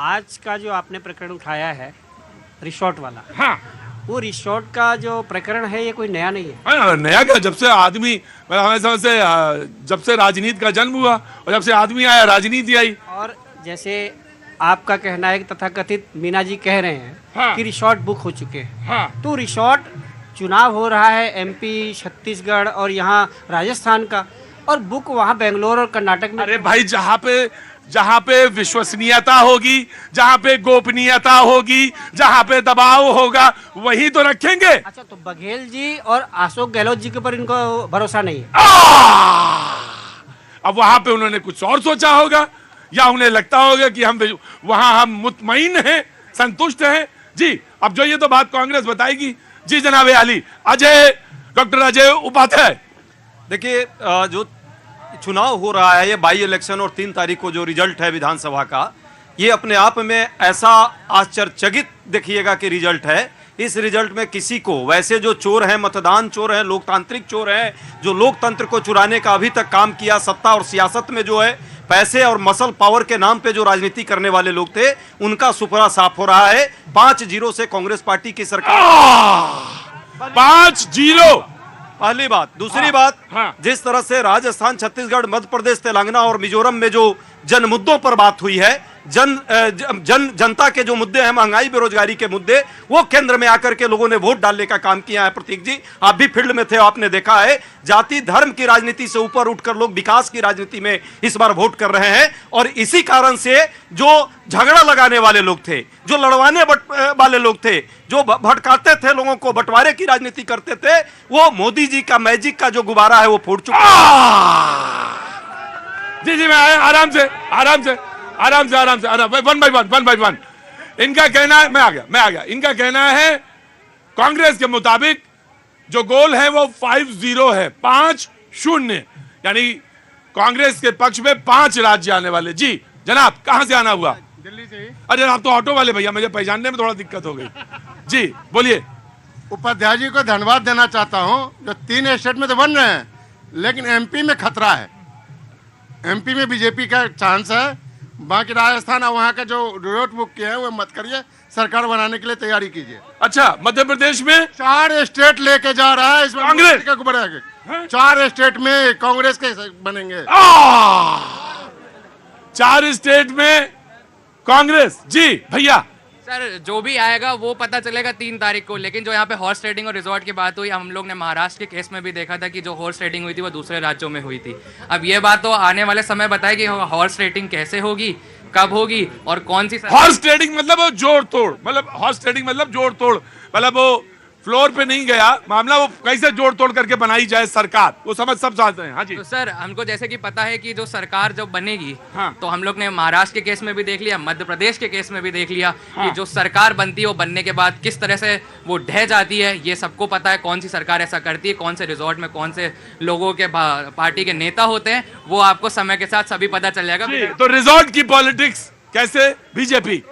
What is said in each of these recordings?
आज का जो आपने प्रकरण उठाया है रिसोर्ट वाला, हाँ वो रिसोर्ट का जो प्रकरण है ये कोई नया नहीं है। नया क्या, जब से आदमी हमें समझ से जब से राजनीति का जन्म हुआ और जब से आदमी आया राजनीति आई। और जैसे आपका कहना है कि तथाकथित मीना जी कह रहे हैं हाँ। कि रिसोर्ट बुक हो चुके हैं, हाँ। तो रिसोर्ट चुनाव हो रहा है एमपी, छत्तीसगढ़ और यहाँ राजस्थान का, और बुक वहाँ बेंगलोर और कर्नाटक में। अरे भाई, जहाँ पे विश्वसनीयता होगी, जहाँ पे गोपनीयता होगी, जहाँ पे दबाव होगा वही तो रखेंगे। अच्छा, तो बघेल जी और अशोक गहलोत जी के ऊपर इनको भरोसा नहीं है? अब वहां पे उन्होंने कुछ और सोचा होगा, या उन्हें लगता होगा कि वहां हम मुतमईन हैं, संतुष्ट हैं। जी, अब जो ये तो बात कांग्रेस बताएगी। जी जनाब आली, डॉक्टर अजय उपाध्याय। देखिए, जो चुनाव हो रहा है, ये बाई इलेक्शन और 3 तारीख को जो रिजल्ट है विधानसभा का, ये अपने आप में ऐसा आश्चर्यचकित देखिएगा कि रिजल्ट है। इस रिजल्ट में किसी को, वैसे जो चोर हैं, मतदान चोर हैं, लोकतांत्रिक चोर हैं, जो लोकतंत्र को चुराने का अभी तक काम किया, सत्ता और सियासत में जो है पैसे और मसल पावर के नाम पे जो राजनीति करने वाले लोग थे, उनका सुपरा साफ हो रहा है। 5-0 से कांग्रेस पार्टी की सरकार। 5-0 पहली बात। दूसरी बात, जिस तरह से राजस्थान, छत्तीसगढ़, मध्य प्रदेश, तेलंगाना और मिजोरम में जो जन मुद्दों पर बात हुई है, जनता के जो मुद्दे हैं, महंगाई, बेरोजगारी के मुद्दे, वो केंद्र में आकर के लोगों ने वोट डालने का काम किया है। प्रतीक जी, आप भी फील्ड में थे, आपने देखा है, जाति धर्म की राजनीति से ऊपर उठकर लोग विकास की राजनीति में इस बार वोट कर रहे हैं। और इसी कारण से जो झगड़ा लगाने वाले लोग थे, जो लड़वाने वाले लोग थे, जो भटकाते थे लोगों को, बंटवारे की राजनीति करते थे, वो मोदी जी का मैजिक का जो गुब्बारा है वो फूट चुका है। जी मैं आया, आराम से वन बाय वन। इनका कहना है, मैं आ गया। इनका कहना है कांग्रेस के मुताबिक जो गोल है वो 5-0 है, 5-0, यानी कांग्रेस के पक्ष में 5 राज्य आने वाले। जी जनाब, कहां से आना हुआ? दिल्ली से ही। अरे आप तो ऑटो वाले भैया, मुझे पहचानने में थोड़ा दिक्कत हो गई। जी बोलिए। उपाध्याय जी को धन्यवाद देना चाहता हूं, जो 3 स्टेट में तो बन रहे हैं, लेकिन एमपी में खतरा है। एमपी में बीजेपी का चांस है। बाकी राजस्थान और वहाँ का जो रूट बुक किया है वो मत करिए, सरकार बनाने के लिए तैयारी कीजिए। अच्छा, मध्य प्रदेश में 4 स्टेट लेके जा रहा है इसमें कांग्रेस का गुब्बारा है। 4 स्टेट में कांग्रेस के बनेंगे। 4 स्टेट में कांग्रेस। जी भैया। सर, जो भी आएगा वो पता चलेगा 3 तारीख को। लेकिन जो यहाँ पे हॉर्स ट्रेडिंग और रिजॉर्ट की बात हुई, हम लोग ने महाराष्ट्र के केस में भी देखा था कि जो हॉर्स ट्रेडिंग हुई थी वो दूसरे राज्यों में हुई थी। अब ये बात तो आने वाले समय बताएगी हॉर्स ट्रेडिंग कैसे होगी, कब होगी और कौन सी। हॉर्स ट्रेडिंग मतलब जोड़ तोड़, मतलब हॉर्स ट्रेडिंग मतलब जोड़ तोड़, मतलब वो फ्लोर पे नहीं गया मामला, वो कैसे जोड़ तोड़ करके बनाई जाए सरकार, वो सब चाहते हैं। हाँ जी। तो सर, हमको जैसे कि पता है कि जो सरकार जब बनेगी, हाँ। तो हम लोग ने महाराष्ट्र के केस में भी देख लिया, मध्य प्रदेश के केस में भी देख लिया, हाँ। कि जो सरकार बनती है वो बनने के बाद किस तरह से वो ढह जाती है। ये सबको पता है कौन सी सरकार ऐसा करती है, कौन से रिजॉर्ट में कौन से लोगों के पार्टी के नेता होते हैं, वो आपको समय के साथ सभी पता चल जाएगा। तो रिजॉर्ट की पॉलिटिक्स कैसे? BJP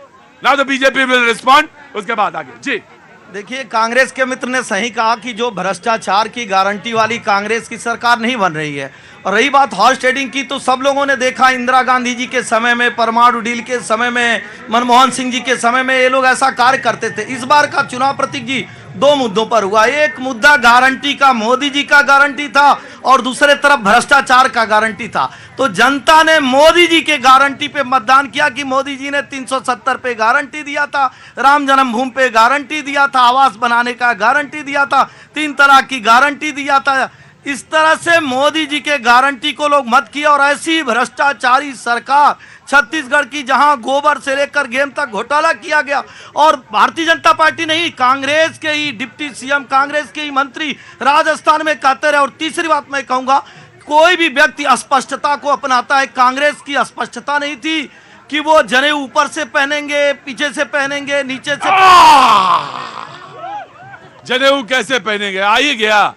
now the BJP will respond, उसके बाद आगे। जी देखिए, कांग्रेस के मित्र ने सही कहा कि जो भ्रष्टाचार की गारंटी वाली कांग्रेस की सरकार नहीं बन रही है। और रही बात हॉर्स ट्रेडिंग की, तो सब लोगों ने देखा इंदिरा गांधी जी के समय में, परमाणु डील के समय में, मनमोहन सिंह जी के समय में ये लोग ऐसा कार्य करते थे। इस बार का चुनाव प्रतीक जी 2 मुद्दों पर हुआ। एक मुद्दा गारंटी का, मोदी जी का गारंटी था, और दूसरे तरफ भ्रष्टाचार का गारंटी था। तो जनता ने मोदी जी के गारंटी पे मतदान किया कि मोदी जी ने 370 पे गारंटी दिया था, राम जन्मभूमि पे गारंटी दिया था, आवास बनाने का गारंटी दिया था, 3 तलाक की गारंटी दिया था। इस तरह से मोदी जी के गारंटी को लोग मत किया। और ऐसी भ्रष्टाचारी सरकार छत्तीसगढ़ की, जहां गोबर से लेकर गेम तक घोटाला किया गया, और भारतीय जनता पार्टी नहीं, कांग्रेस के ही डिप्टी सीएम, कांग्रेस के ही मंत्री राजस्थान में कहते रहे। और तीसरी बात मैं कहूंगा, कोई भी व्यक्ति अस्पष्टता को अपनाता है, कांग्रेस की अस्पष्टता नहीं थी कि वो जनेऊ ऊपर से पहनेंगे, पीछे से पहनेंगे, नीचे से। जनेऊ कैसे पहनेंगे? आ ही गया।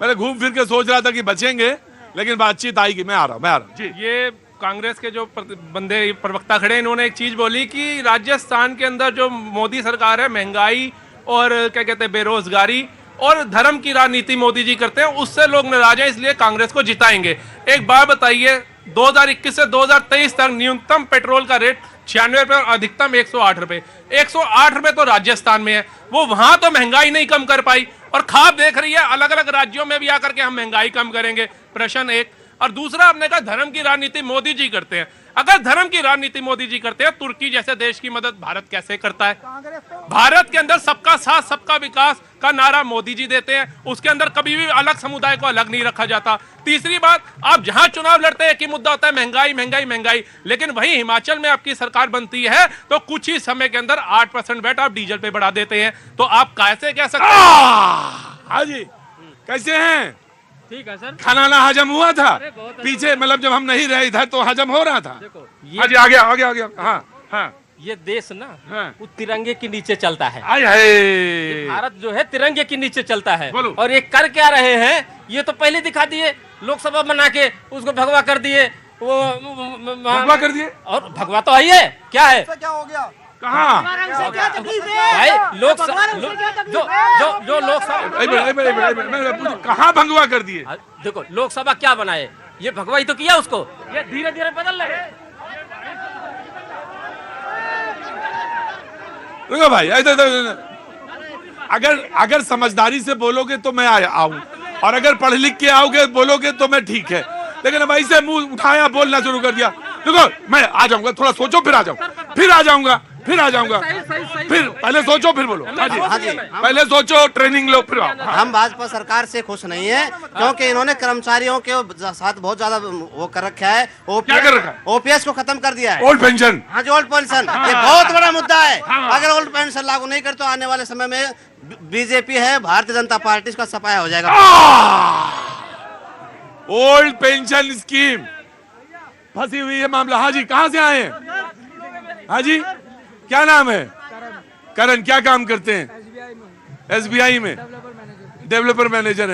मैंने घूम फिर के सोच रहा था कि बचेंगे, लेकिन बातचीत आएगी। मैं आ रहा हूँ। जी। ये कांग्रेस के जो बंदे प्रवक्ता खड़े, इन्होंने एक चीज बोली कि राजस्थान के अंदर जो मोदी सरकार है, महंगाई और क्या कहते हैं बेरोजगारी और धर्म की राजनीति मोदी जी करते हैं, उससे लोग नाराज हैं, इसलिए कांग्रेस को जिताएंगे। एक बात बताइए, 2021 से 2023 तक न्यूनतम पेट्रोल का रेट 96 रुपए और अधिकतम 108 रुपए। 108 रुपए तो राजस्थान में है, वो वहां तो महंगाई नहीं कम कर पाई और खाब देख रही है अलग अलग राज्यों में भी आकर के हम महंगाई कम करेंगे। प्रश्न एक। और दूसरा, आपने कहा धर्म की राजनीति मोदी जी करते हैं। अगर धर्म की राजनीति मोदी जी करते हैं, तुर्की जैसे देश की मदद भारत कैसे करता है? भारत के अंदर सबका साथ सबका विकास का नारा मोदी जी देते हैं, उसके अंदर कभी भी अलग समुदाय को अलग नहीं रखा जाता। तीसरी बात, आप जहां चुनाव लड़ते हैं कि मुद्दा होता है महंगाई महंगाई महंगाई, लेकिन वहीं हिमाचल में आपकी सरकार बनती है तो कुछ ही समय के अंदर 8% वैट आप डीजल पे बढ़ा देते हैं। तो आप कैसे कह सकते हैं? हाँ जी, कैसे हैं? ठीक है सर। खाना ना हजम हुआ था पीछे, मतलब जब हम नहीं रहे इधर तो हजम हो रहा था। हाँ जी, आ गया। हाँ हाँ, ये देश ना हाँ। वो तिरंगे के नीचे चलता है। आय हाय, भारत जो है तिरंगे के नीचे चलता है। बोलो। और ये कर क्या रहे हैं, ये तो पहले दिखा दिए, लोकसभा बना के उसको भगवा कर दिए। वो भगवा कर दिए, और भगवा तो आई है, क्या है? क्या हो गया? कहाँ? भाई लोकसभा जो लोकसभा कहाँ भंगवा कर दिए? देखो लोकसभा क्या बनाए, ये भगवाई तो किया उसको, ये धीरे धीरे बदल रहे। रुको भाई, अगर समझदारी से बोलोगे तो मैं आऊं, और अगर पढ़ लिख के आओगे बोलोगे तो मैं ठीक है, लेकिन अब ऐसे मुंह उठाया बोलना शुरू कर दिया। देखो मैं आ जाऊंगा, थोड़ा सोचो फिर आ जाऊंगा, फिर पहले सोचो फिर बोलो। हाँ जी, पहले सोचो, ट्रेनिंग लो फिर आओ। हम भाजपा सरकार से खुश नहीं है क्योंकि इन्होंने कर्मचारियों के साथ बहुत ज्यादा वो कर रखा है। क्या कर रखा है? ओपीएस को खत्म कर दिया है। Old pension. हाँ जी, ओल्ड पेंशन ये बहुत बड़ा मुद्दा है। अगर ओल्ड पेंशन लागू नहीं करते तो आने वाले समय में बीजेपी है, भारतीय जनता पार्टी इसका सफाया हो जाएगा। ओल्ड पेंशन स्कीम फंसी हुई है मामला। हाँ जी, कहाँ से आए हैं? हाँ जी, क्या नाम है? करण। क्या काम करते हैं? एसबीआई में डेवलपर मैनेजर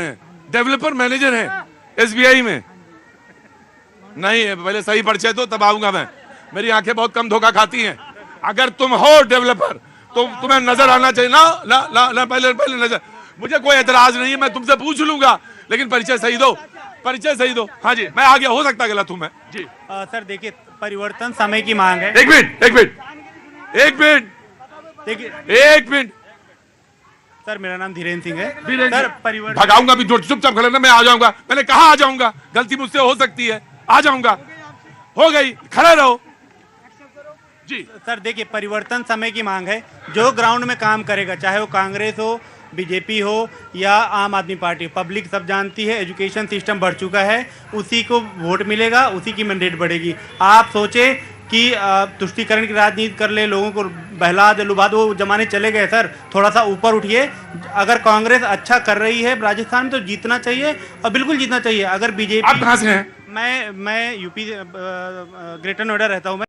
हैं। एसबीआई में नहीं है, पहले सही परिचय दो तब आऊंगा मैं। मेरी आंखें बहुत कम धोखा खाती हैं। अगर तुम हो डेवलपर तो तुम्हें नजर आना चाहिए ना। पहले नजर। मुझे कोई एतराज नहीं है, मैं तुमसे पूछ लूंगा, लेकिन परिचय सही दो। हाँ जी, मैं आ गया, हो सकता गलत हूं मैं जी। सर देखिए, परिवर्तन समय की मांग है। एक मिनट। सर मेरा नाम धीरेन्द्र सिंह है। सर परिवर्तन भगाऊंगा भी, चुपचाप खड़े रहना। मैं आ जाऊंगा, मैंने कहा आ जाऊंगा, गलती मुझसे हो सकती है, आ जाऊंगा, हो गई, खड़े रहो जी। सर देखिए, परिवर्तन समय की मांग है। जो ग्राउंड में काम करेगा, चाहे वो कांग्रेस हो, बीजेपी हो या आम आदमी पार्टी, पब्लिक सब जानती है, एजुकेशन सिस्टम बढ़ चुका है, उसी को वोट मिलेगा, उसी की मैंडेट बढ़ेगी। आप सोचे कि तुष्टीकरण की राजनीति कर ले, लोगों को बहला दे, लुभा दो, वो जमाने चले गए सर। थोड़ा सा ऊपर उठिए। अगर कांग्रेस अच्छा कर रही है राजस्थान में तो जीतना चाहिए, और बिल्कुल जीतना चाहिए। अगर बीजेपी। आप कहाँ से हैं? मैं यूपी ग्रेटर नोएडा रहता हूँ।